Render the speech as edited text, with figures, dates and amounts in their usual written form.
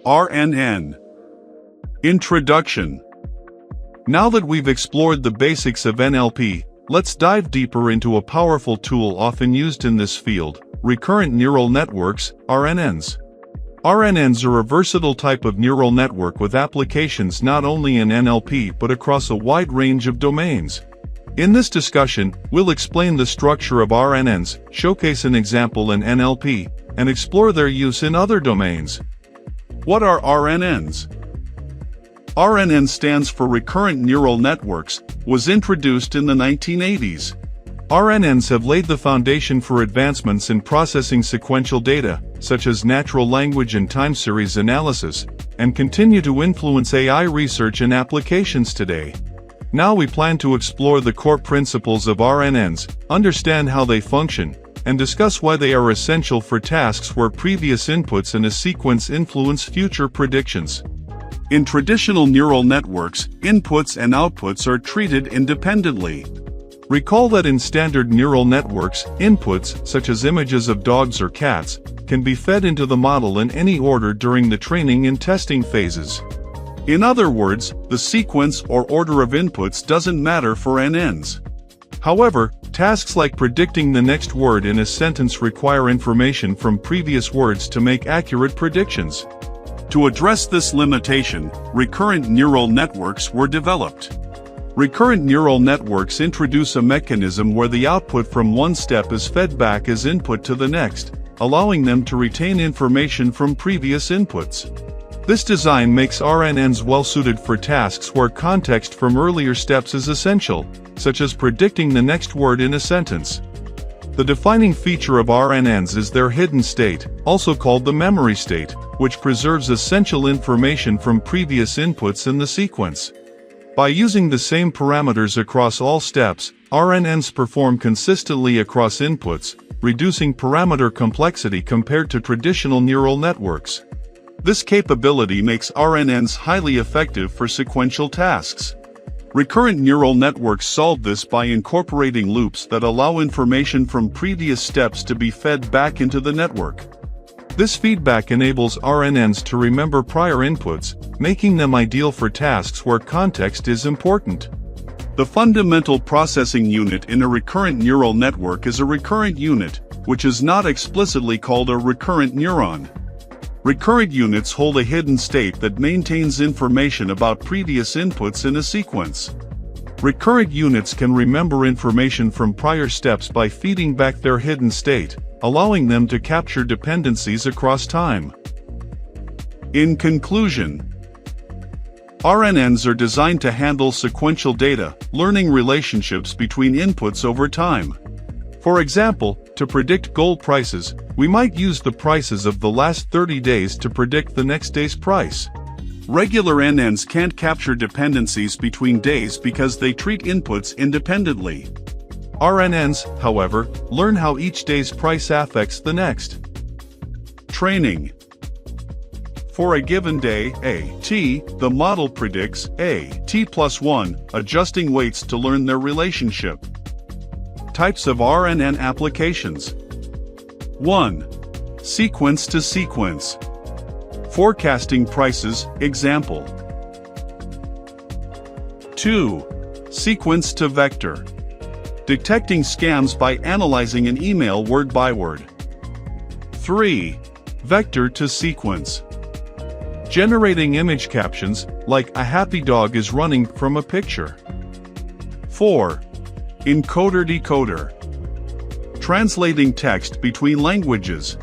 RNN. Introduction. Now that we've explored the basics of NLP, let's dive deeper into a powerful tool often used in this field: recurrent neural networks, RNNs. RNNs are a versatile type of neural network with applications not only in NLP but across a wide range of domains. In this discussion, we'll explain the structure of RNNs, showcase an example in NLP, and explore their use in other domains. What are RNNs? RNN stands for Recurrent Neural Networks, was introduced in the 1980s. RNNs have laid the foundation for advancements in processing sequential data, such as natural language and time series analysis, and continue to influence AI research and applications today. Now we plan to explore the core principles of RNNs, understand how they function, and discuss why they are essential for tasks where previous inputs in a sequence influence future predictions. In traditional neural networks, inputs and outputs are treated independently. Recall that in standard neural networks, inputs, such as images of dogs or cats, can be fed into the model in any order during the training and testing phases. In other words, the sequence or order of inputs doesn't matter for NNs. However, tasks like predicting the next word in a sentence require information from previous words to make accurate predictions. To address this limitation, recurrent neural networks were developed. Recurrent neural networks introduce a mechanism where the output from one step is fed back as input to the next, allowing them to retain information from previous inputs. This design makes RNNs well-suited for tasks where context from earlier steps is essential, such as predicting the next word in a sentence. The defining feature of RNNs is their hidden state, also called the memory state, which preserves essential information from previous inputs in the sequence. By using the same parameters across all steps, RNNs perform consistently across inputs, reducing parameter complexity compared to traditional neural networks. This capability makes RNNs highly effective for sequential tasks. Recurrent neural networks solve this by incorporating loops that allow information from previous steps to be fed back into the network. This feedback enables RNNs to remember prior inputs, making them ideal for tasks where context is important. The fundamental processing unit in a recurrent neural network is a recurrent unit, which is not explicitly called a recurrent neuron. Recurrent units hold a hidden state that maintains information about previous inputs in a sequence. Recurrent units can remember information from prior steps by feeding back their hidden state, allowing them to capture dependencies across time. In conclusion, RNNs are designed to handle sequential data, learning relationships between inputs over time. For example, to predict gold prices, we might use the prices of the last 30 days to predict the next day's price. Regular NNs can't capture dependencies between days because they treat inputs independently. RNNs, however, learn how each day's price affects the next. Training. For a given day, A-T, the model predicts A-T+1, adjusting weights to learn their relationship. Types of RNN applications. 1. Sequence to sequence. Forecasting prices, example. 2. Sequence to vector. Detecting scams by analyzing an email word by word. 3. Vector to sequence. Generating image captions, like "a happy dog is running" from a picture. 4. Encoder-decoder. Translating text between languages.